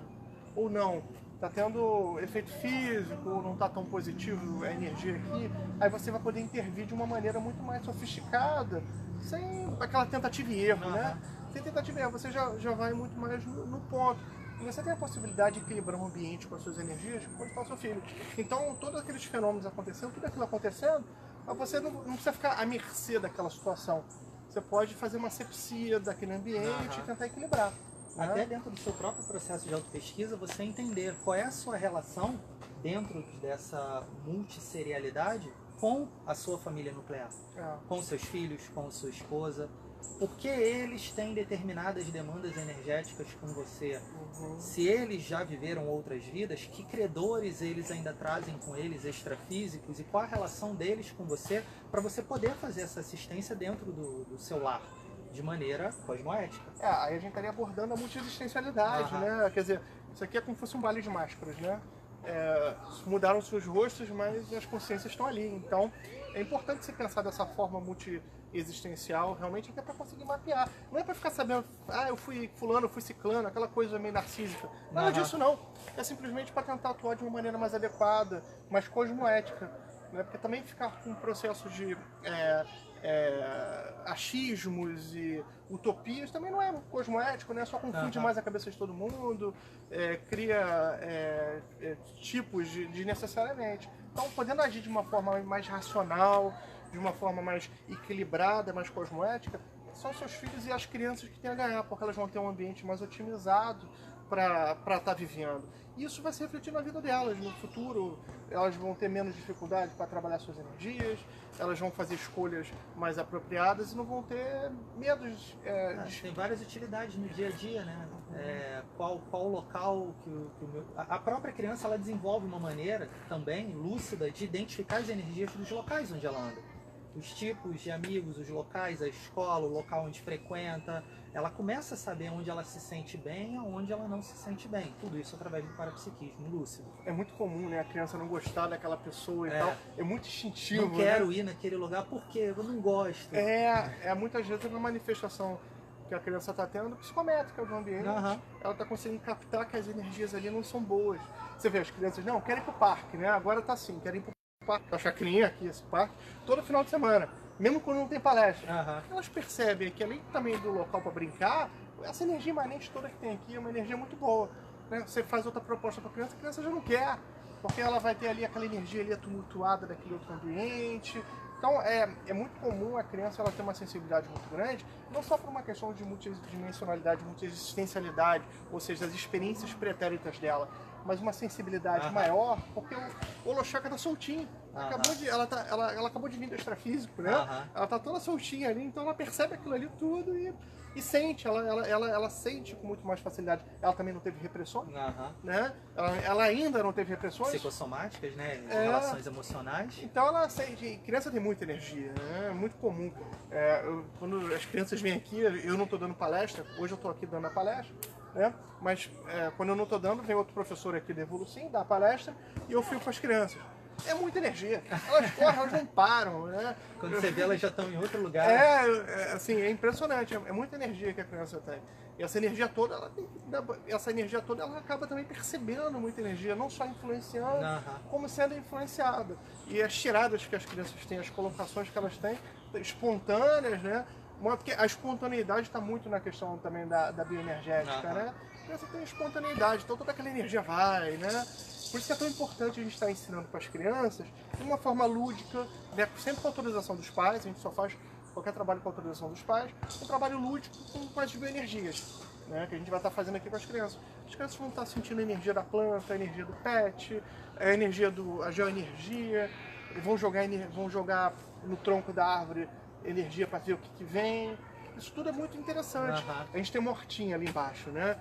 ou não. Está tendo efeito físico, não está tão positivo a energia aqui, aí você vai poder intervir de uma maneira muito mais sofisticada, sem aquela tentativa e erro, né? Sem tentativa e erro, você já vai muito mais no ponto. E você tem a possibilidade de equilibrar o ambiente com as suas energias quando está o seu filho. Então, todos aqueles fenômenos acontecendo, tudo aquilo acontecendo, você não precisa ficar à mercê daquela situação. Você pode fazer uma asepsia daquele ambiente e tentar equilibrar. Até dentro do seu próprio processo de autopesquisa, você entender qual é a sua relação dentro dessa multisserialidade com a sua família nuclear, com seus filhos, com sua esposa, porque eles têm determinadas demandas energéticas com você. Se eles já viveram outras vidas, que credores eles ainda trazem com eles, extrafísicos, e qual a relação deles com você, para você poder fazer essa assistência dentro do seu lar. De maneira cosmoética. Aí a gente estaria abordando a multiexistencialidade, né? Quer dizer, isso aqui é como se fosse um baile de máscaras, né? Mudaram seus rostos, mas as consciências estão ali. Então, é importante você pensar dessa forma multiexistencial, realmente, até para conseguir mapear. Não é para ficar sabendo, eu fui fulano, eu fui ciclano, aquela coisa meio narcísica. Nada disso, não. É simplesmente para tentar atuar de uma maneira mais adequada, mais cosmoética. Né? Porque também ficar com processos de achismos e utopias também não é cosmoético, né? Só confunde mais a cabeça de todo mundo, cria tipos desnecessariamente. Então, podendo agir de uma forma mais racional, de uma forma mais equilibrada, mais cosmoética, são seus filhos e as crianças que têm a ganhar, porque elas vão ter um ambiente mais otimizado para estar vivendo. Isso vai se refletir na vida delas no futuro. Elas vão ter menos dificuldade para trabalhar suas energias, elas vão fazer escolhas mais apropriadas e não vão ter medos. Tem várias utilidades no dia a dia, né? Qual o local que a própria criança ela desenvolve uma maneira também lúcida de identificar as energias dos locais onde ela anda. Os tipos de amigos, os locais, a escola, o local onde frequenta. Ela começa a saber onde ela se sente bem e onde ela não se sente bem. Tudo isso através do parapsiquismo lúcido. É muito comum, né? A criança não gostar daquela pessoa e tal. É muito instintivo. Não quero ir naquele lugar porque eu não gosto. Muitas vezes é uma manifestação que a criança está tendo, psicométrica do ambiente. Ela está conseguindo captar que as energias ali não são boas. Você vê as crianças, não, querem ir pro parque, né? Agora tá assim, querem ir pro parque, a chacrinha aqui, esse parque, todo final de semana, mesmo quando não tem palestra. Elas percebem que além também do local para brincar, essa energia imanente toda que tem aqui é uma energia muito boa. Né? Você faz outra proposta para a criança já não quer, porque ela vai ter ali aquela energia ali tumultuada daquele outro ambiente. Então é muito comum a criança ela ter uma sensibilidade muito grande, não só por uma questão de multidimensionalidade, multiexistencialidade, ou seja, as experiências pretéritas dela, mas uma sensibilidade maior, porque o holochakra está soltinho. Ela acabou de vir do extrafísico, né? Ela está toda soltinha ali, então ela percebe aquilo ali tudo e sente, ela sente com muito mais facilidade. Ela também não teve repressões, né? Ela ainda não teve repressões. Psicossomáticas, né? De relações emocionais. Então ela sente, criança tem muita energia, né? É muito comum. Quando as crianças vêm aqui, eu não estou dando palestra, hoje eu estou aqui dando a palestra, né? Mas quando eu não estou dando, vem outro professor aqui da Evolucim, dá a palestra, e eu fico com as crianças. É muita energia. Elas correm, elas não param, né? Quando você vê, elas já estão em outro lugar. Assim, é impressionante. É muita energia que a criança tem. E essa energia toda, ela acaba também percebendo muita energia, não só influenciando, como sendo influenciada. E as tiradas que as crianças têm, as colocações que elas têm, espontâneas, né? Porque a espontaneidade está muito na questão também da bioenergética, né? A criança tem espontaneidade, então toda aquela energia vai, né? Por isso que é tão importante a gente estar ensinando para as crianças de uma forma lúdica, né? Sempre com autorização dos pais, a gente só faz qualquer trabalho com autorização dos pais, um trabalho lúdico com as bioenergias, né? Que a gente vai estar fazendo aqui com as crianças. As crianças vão estar sentindo a energia da planta, a energia do pet, a geoenergia, vão jogar no tronco da árvore energia para ver o que vem. Isso tudo é muito interessante. A gente tem uma hortinha ali embaixo, né?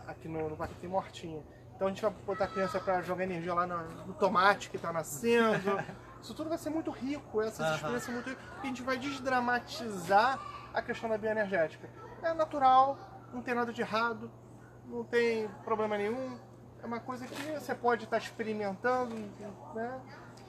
Aqui no parque tem uma hortinha. Então a gente vai botar a criança para jogar energia lá no tomate que está nascendo. Isso tudo vai ser muito rico, essas experiências são muito ricas, porque a gente vai desdramatizar a questão da bioenergética. É natural, não tem nada de errado, não tem problema nenhum. É uma coisa que você pode estar experimentando, né?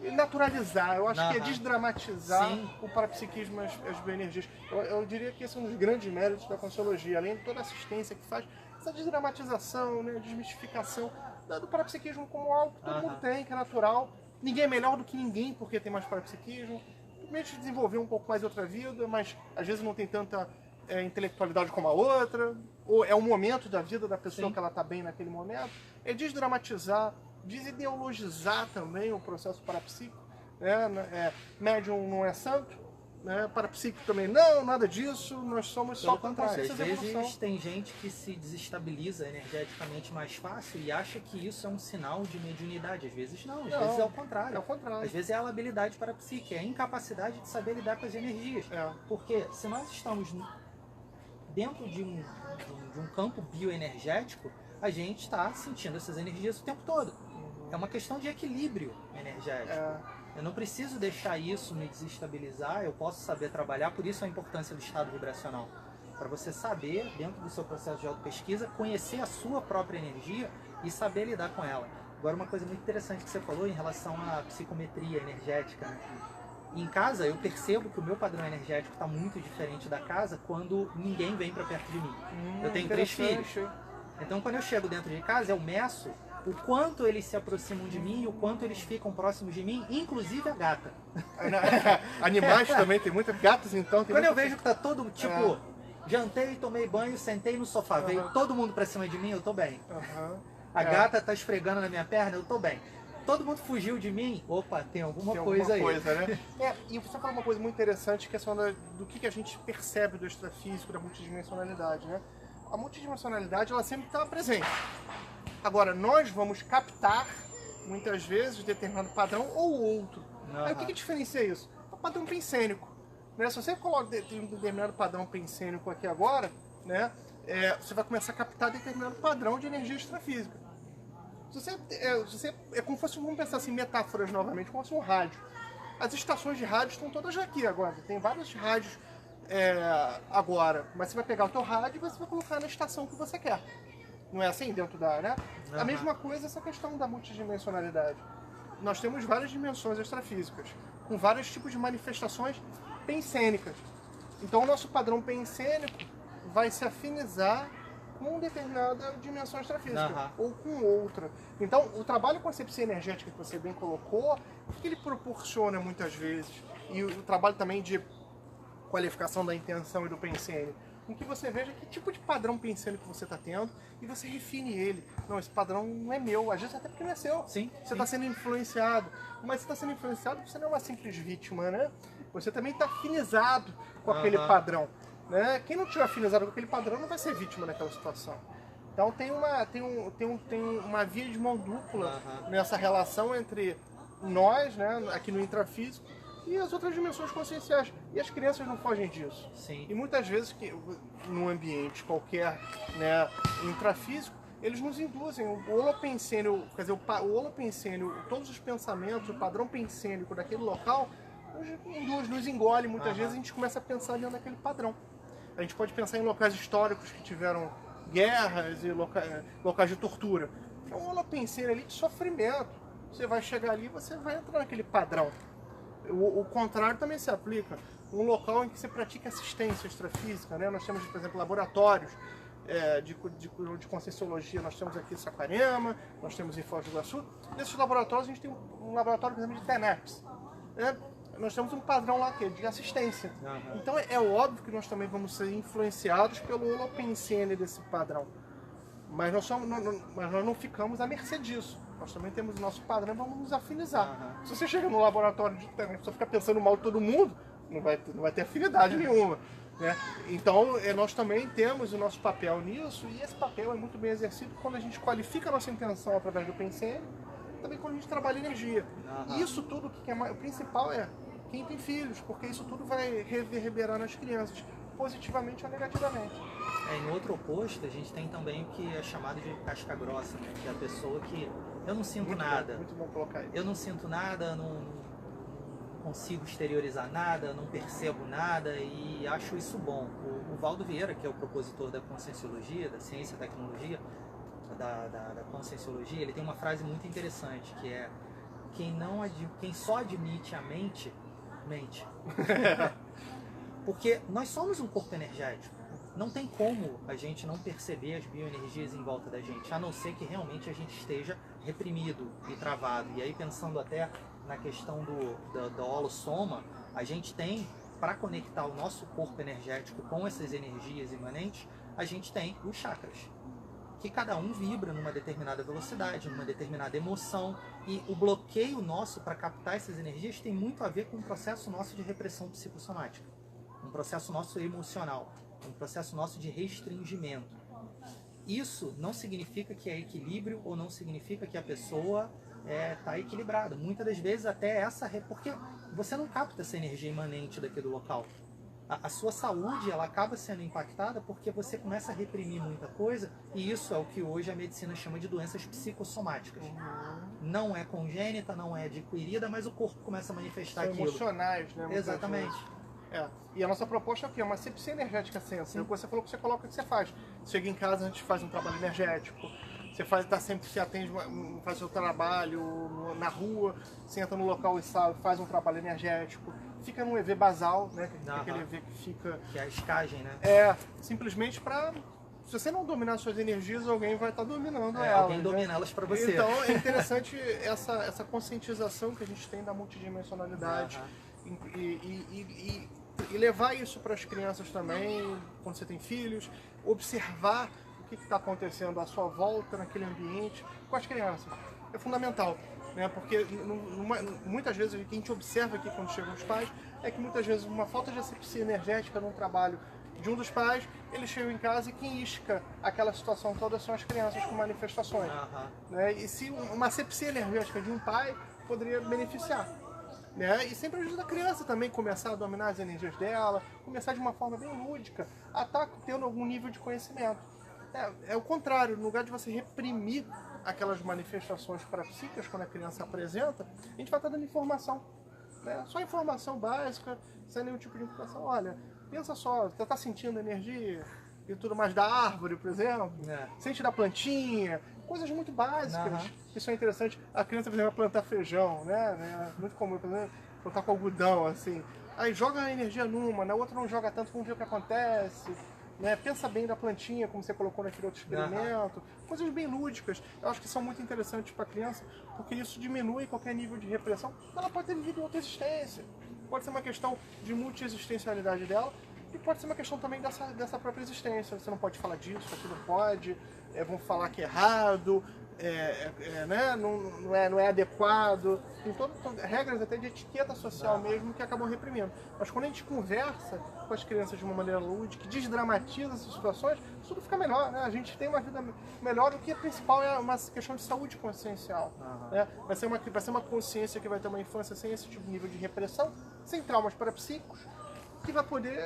E naturalizar. Eu acho que é desdramatizar o parapsiquismo, as bioenergias. Eu diria que esse é um dos grandes méritos da Conscienciologia, além de toda a assistência que faz, essa desdramatização, né, desmistificação do parapsiquismo como algo que todo mundo tem, que é natural. Ninguém é melhor do que ninguém porque tem mais parapsiquismo. Simplesmente desenvolver um pouco mais outra vida, mas às vezes não tem tanta intelectualidade como a outra, ou é o momento da vida da pessoa que ela está bem naquele momento. É desdramatizar, desideologizar também o processo parapsíquico. Médium não é santo, né? Parapsíquico também não, nada disso, nós somos só com consciência de evolução. Às vezes tem gente que se desestabiliza energeticamente mais fácil e acha que isso é um sinal de mediunidade. Às vezes não, às vezes é o contrário. É o contrário. Às vezes é a labilidade parapsíquica, é a incapacidade de saber lidar com as energias. Porque se nós estamos dentro de um campo bioenergético, a gente está sentindo essas energias o tempo todo. É uma questão de equilíbrio energético. Eu não preciso deixar isso me desestabilizar, eu posso saber trabalhar, por isso a importância do estado vibracional. Para você saber, dentro do seu processo de autopesquisa, conhecer a sua própria energia e saber lidar com ela. Agora, uma coisa muito interessante que você falou em relação à psicometria energética, né? Em casa, eu percebo que o meu padrão energético está muito diferente da casa quando ninguém vem para perto de mim. Eu tenho 3 filhos. Então, quando eu chego dentro de casa, eu meço o quanto eles se aproximam de mim e o quanto eles ficam próximos de mim, inclusive a gata. Animais também, tem muitos gatos, então. Quando eu vejo que tá todo, tipo, jantei, tomei banho, sentei no sofá, veio todo mundo pra cima de mim, eu tô bem. A gata tá esfregando na minha perna, eu tô bem. Todo mundo fugiu de mim, opa, tem alguma coisa aí. Né? E você falou uma coisa muito interessante, que é do que a gente percebe do extrafísico, da multidimensionalidade, né? A multidimensionalidade, ela sempre está presente. Agora, nós vamos captar, muitas vezes, determinado padrão ou outro. Aí o que diferencia isso? É o padrão pensênico. Né? Se você coloca um determinado padrão pensênico aqui agora, né, você vai começar a captar determinado padrão de energia extrafísica. É como se fosse, vamos pensar assim, metáforas novamente, como se fosse um rádio. As estações de rádio estão todas aqui agora. Tem vários rádios agora. Mas você vai pegar o teu rádio e você vai colocar na estação que você quer. Não é assim dentro da, né? A mesma coisa essa questão da multidimensionalidade. Nós temos várias dimensões extrafísicas, com vários tipos de manifestações pensênicas. Então o nosso padrão pensênico vai se afinizar com determinada dimensão extrafísica ou com outra. Então, o trabalho com a asepsia energética que você bem colocou, o que ele proporciona muitas vezes? E o trabalho também de qualificação da intenção e do pensene, com que você veja que tipo de padrão pensene que você está tendo e você refine ele. Não, esse padrão não é meu, às vezes até porque não é seu. Sim, você está sendo influenciado, mas você está sendo influenciado porque você não é uma simples vítima, né? Você também está afinizado com aquele padrão. Né? Quem não tiver afinizado com aquele padrão não vai ser vítima naquela situação. Então tem uma via de mão dupla nessa relação entre nós, né, aqui no intrafísico, e as outras dimensões conscienciais. E as crianças não fogem disso. Sim. E muitas vezes, num ambiente qualquer, né, intrafísico, eles nos induzem. O holopensênio, quer dizer, o holopensênio, todos os pensamentos, o padrão pensênico daquele local, nos engole. Muitas vezes a gente começa a pensar dentro daquele padrão. A gente pode pensar em locais históricos que tiveram guerras e locais de tortura. É um holopensênio ali de sofrimento. Você vai chegar ali e você vai entrar naquele padrão. O contrário também se aplica. Um local em que você pratica assistência extrafísica, né? Nós temos, por exemplo, laboratórios de conscienciologia. Nós temos aqui em Saquarema, nós temos em Foz do Iguaçu. Nesses laboratórios a gente tem um laboratório, por exemplo, de TENEPS. Né? Nós temos um padrão lá de assistência. Então é óbvio que nós também vamos ser influenciados pelo holopensene desse padrão. Mas nós não ficamos à mercê disso. Nós também temos o nosso padrão e vamos nos afinizar. Se você chega no laboratório de internet e só ficar pensando mal de todo mundo, não vai ter afinidade nenhuma. Né? Então nós também temos o nosso papel nisso, e esse papel é muito bem exercido quando a gente qualifica a nossa intenção através do pensene, também quando a gente trabalha energia. Isso tudo, o principal é quem tem filhos, porque isso tudo vai reverberar nas crianças, positivamente ou negativamente. Em outro oposto, a gente tem também o que é chamado de casca grossa, né? Que é a pessoa que eu não sinto nada. Muito bom colocar isso. Eu não sinto nada, não consigo exteriorizar nada, não percebo nada e acho isso bom. O Valdo Vieira, que é o propositor da conscienciologia, da ciência e tecnologia, da conscienciologia, ele tem uma frase muito interessante, que é: quem só admite a mente. Porque nós somos um corpo energético. Não tem como a gente não perceber as bioenergias em volta da gente, a não ser que realmente a gente esteja reprimido e travado. E aí, pensando até na questão do holossoma, a gente tem, para conectar o nosso corpo energético com essas energias imanentes, a gente tem os chakras, que cada um vibra numa determinada velocidade, numa determinada emoção, e o bloqueio nosso para captar essas energias tem muito a ver com um processo nosso de repressão psicossomática, um processo nosso emocional, um processo nosso de restringimento. Isso não significa que é equilíbrio ou não significa que a pessoa está equilibrada. Muitas das vezes até porque você não capta essa energia imanente daquele local. A sua saúde, ela acaba sendo impactada porque você começa a reprimir muita coisa, e isso é o que hoje a medicina chama de doenças psicossomáticas. Não é congênita, não é adquirida, mas o corpo começa a manifestar aquilo. Emocionais, né? Exatamente. E a nossa proposta é o quê? Uma asepsia energética sempre. Você falou que você coloca o que você faz. Chega em casa, a gente faz um trabalho energético. Você atende, faz o seu trabalho na rua, você entra no local e faz um trabalho energético. Fica num EV basal, né? Que é aquele EV que fica... Que é a escagem, né? Simplesmente para... Se você não dominar suas energias, alguém vai estar dominando elas. Alguém domina elas para você. Então é interessante essa conscientização que a gente tem da multidimensionalidade e levar isso para as crianças também, quando você tem filhos, observar o que está acontecendo à sua volta, naquele ambiente, com as crianças. É fundamental, né? Porque muitas vezes o que a gente observa aqui quando chegam os pais é que muitas vezes uma falta de asepsia energética num trabalho de um dos pais, eles chegam em casa e quem isca aquela situação toda são as crianças com manifestações. Né? E se uma asepsia energética de um pai poderia beneficiar. Né? E sempre ajuda a criança também começar a dominar as energias dela, começar de uma forma bem lúdica, a estar tendo algum nível de conhecimento. É o contrário, no lugar de você reprimir aquelas manifestações parapsíquicas quando a criança apresenta, a gente vai estar dando informação. Né? Só informação básica, sem nenhum tipo de informação. Olha, pensa só, você está sentindo energia e tudo mais da árvore, por exemplo? Sente da plantinha, coisas muito básicas que são interessantes. A criança, por exemplo, vai plantar feijão, né? Muito comum, por exemplo, plantar com algodão, assim. Aí joga a energia numa, na outra não joga tanto, vamos ver o que acontece. né? Pensa bem da plantinha, como você colocou naquele outro experimento. Coisas bem lúdicas. Eu acho que são muito interessantes para a criança, porque isso diminui qualquer nível de repressão. Ela pode ter vivido outra existência. Pode ser uma questão de multi-existencialidade dela, e pode ser uma questão também dessa própria existência. Você não pode falar disso, aqui não pode, vão falar que é errado, né? não é adequado. Tem todas regras até de etiqueta social mesmo que acabam reprimindo. Mas quando a gente conversa com as crianças de uma maneira lúdica, que desdramatiza essas situações, tudo fica melhor, né? A gente tem uma vida melhor, do que a principal é uma questão de saúde consciencial. Né? Vai ser uma consciência que vai ter uma infância sem esse tipo de nível de repressão, sem traumas parapsíquicos, que vai poder,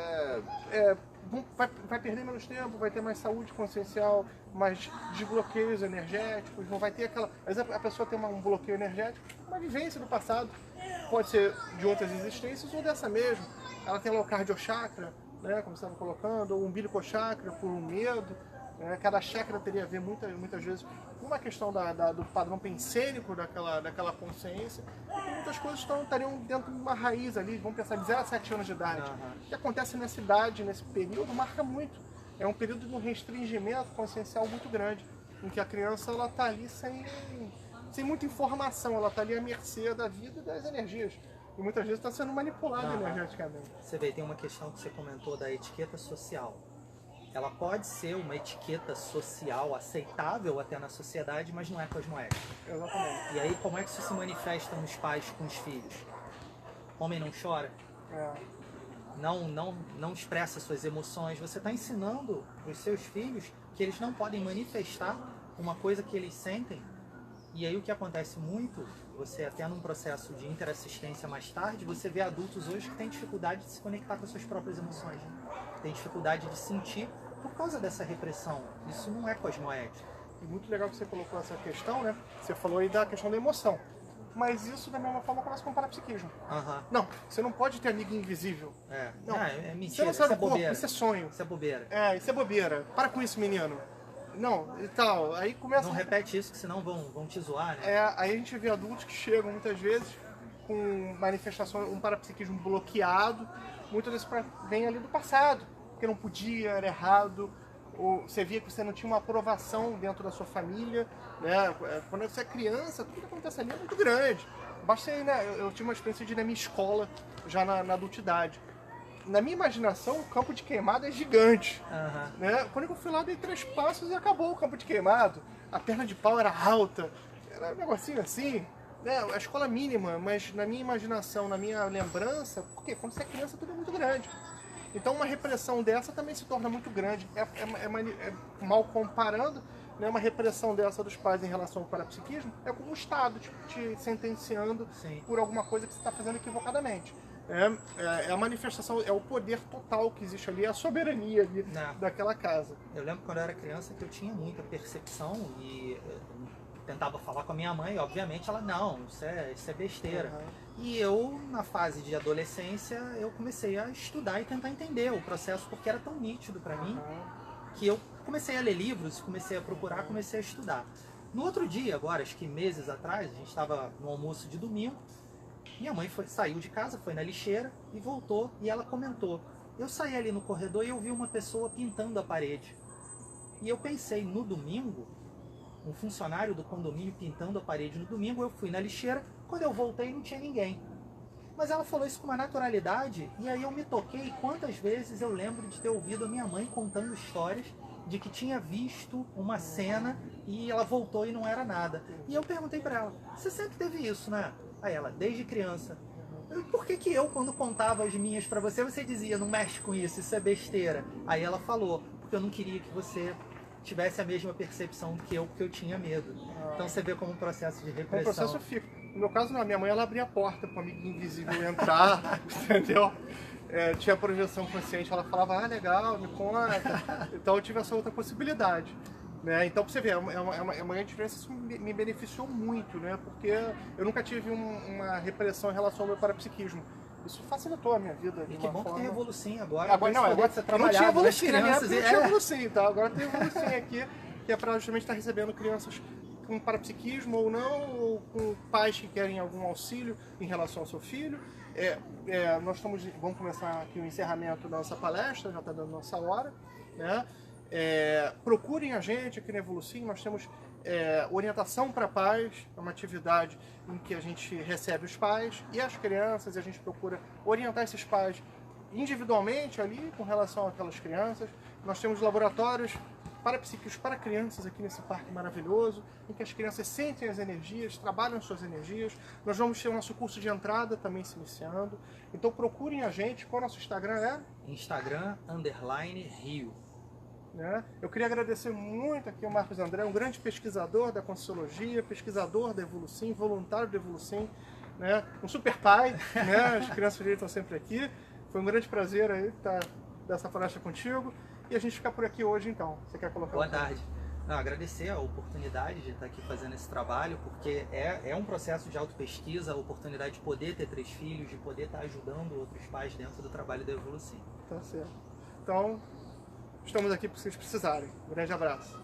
vai perder menos tempo, vai ter mais saúde consciencial, mais desbloqueios energéticos, não vai ter aquela... Às vezes a pessoa tem um bloqueio energético, uma vivência do passado, pode ser de outras existências ou dessa mesmo. Ela tem lá o cardiochakra, né, como você estava colocando, ou o umbilicochakra, por um medo. Cada chakra teria a ver muitas vezes com uma questão do padrão pensênico daquela consciência, e que muitas coisas estariam dentro de uma raiz ali, vamos pensar de 0 a 7 anos de idade. O que acontece nessa idade, nesse período, marca muito. É um período de um restringimento consciencial muito grande, em que a criança está ali sem muita informação, ela está ali à mercê da vida e das energias. E muitas vezes está sendo manipulada energeticamente. Você vê, tem uma questão que você comentou da etiqueta social. Ela pode ser uma etiqueta social aceitável até na sociedade, mas não é cosmoética. Exatamente. E aí, como é que isso se manifesta nos pais com os filhos? Homem não chora? Não expressa suas emoções. Você está ensinando para os seus filhos que eles não podem manifestar uma coisa que eles sentem. E aí o que acontece muito, você até num processo de interassistência mais tarde, você vê adultos hoje que têm dificuldade de se conectar com as suas próprias emoções. Tem dificuldade de sentir por causa dessa repressão. Isso não é cosmoético. E muito legal que você colocou essa questão, né? Você falou aí da questão da emoção. Mas isso, da mesma forma, começa com o parapsiquismo. Não, você não pode ter amigo invisível. Não, é mentira, você não sabe isso é bobeira. Isso é sonho. Isso é bobeira. Isso é bobeira. Para com isso, menino. Não, e tal. Aí começa... Não repete isso, que senão vão te zoar, né? Aí a gente vê adultos que chegam, muitas vezes, com manifestações, um parapsiquismo bloqueado. Muitas vezes vem ali do passado, porque não podia, era errado. Ou você via que você não tinha uma aprovação dentro da sua família, né? Quando você é criança, tudo que acontece ali é muito grande. Basta ir, né? Eu tive uma experiência de ir na minha escola, já na adultidade. Na minha imaginação, o campo de queimado é gigante. Né? Quando eu fui lá, dei 3 passos e acabou o campo de queimado. A perna de pau era alta, era um negocinho assim. Né? A escola mínima, mas na minha imaginação, na minha lembrança, porque quando você é criança tudo é muito grande. Então uma repressão dessa também se torna muito grande. Mal comparando, né, uma repressão dessa dos pais em relação ao parapsiquismo é como um Estado te sentenciando por alguma coisa que você está fazendo equivocadamente. É a manifestação, é o poder total que existe ali, é a soberania ali daquela casa. Eu lembro quando eu era criança que eu tinha muita percepção e tentava falar com a minha mãe, obviamente ela, não, isso é besteira. E eu, na fase de adolescência, eu comecei a estudar e tentar entender o processo, porque era tão nítido para mim, que eu comecei a ler livros, comecei a procurar, comecei a estudar. No outro dia, agora, acho que meses atrás, a gente estava no almoço de domingo, minha mãe saiu de casa, foi na lixeira e voltou, e ela comentou, eu saí ali no corredor e eu vi uma pessoa pintando a parede. E eu pensei, no domingo, um funcionário do condomínio pintando a parede no domingo, eu fui na lixeira, quando eu voltei não tinha ninguém. Mas ela falou isso com uma naturalidade, e aí eu me toquei quantas vezes eu lembro de ter ouvido a minha mãe contando histórias de que tinha visto uma cena e ela voltou e não era nada. E eu perguntei para ela, você sempre teve isso, né? Aí ela, desde criança. Por que eu, quando contava as minhas para você, você dizia, não mexe com isso é besteira? Aí ela falou, porque eu não queria que você tivesse a mesma percepção que eu, porque eu tinha medo. Então você vê como um processo de repressão. O processo fica. No meu caso, não, a minha mãe ela abria a porta para o amigo invisível entrar, entendeu? Tinha projeção consciente, ela falava, legal, me conta. Então eu tive essa outra possibilidade. Né? Então, pra você ver, é uma diferença, isso me beneficiou muito, né? Porque eu nunca tive uma repressão em relação ao meu parapsiquismo. Isso facilitou a minha vida. E que bom que tem Evolucim agora. Agora você trabalha. Não tinha Evolucim, na minha época não tinha Evolucim, tá? Agora tem Evolucim aqui, que é para justamente estar recebendo crianças com parapsiquismo ou não, ou com pais que querem algum auxílio em relação ao seu filho, vamos começar aqui o encerramento da nossa palestra, já está dando nossa hora, né? Procurem a gente aqui na Evolucim, nós temos orientação para pais, é uma atividade em que a gente recebe os pais e as crianças, e a gente procura orientar esses pais individualmente ali com relação àquelas crianças. Nós temos laboratórios parapsíquicos para crianças aqui nesse parque maravilhoso, em que as crianças sentem as energias, trabalham suas energias. Nós vamos ter o nosso curso de entrada também se iniciando. Então procurem a gente. Qual é o nosso Instagram? Instagram_Rio. Eu queria agradecer muito aqui ao Marcos André, um grande pesquisador da Conscienciologia, pesquisador da Evolucim, voluntário da Evolucim, um super pai, as crianças dele estão sempre aqui. Foi um grande prazer aí estar dessa palestra contigo. E a gente fica por aqui hoje, então. Você quer colocar? Boa tarde. Agradecer a oportunidade de estar aqui fazendo esse trabalho, porque é um processo de autopesquisa, a oportunidade de poder ter 3 filhos, de poder estar ajudando outros pais dentro do trabalho da Evolucim. Tá certo. Então, estamos aqui para vocês precisarem. Um grande abraço.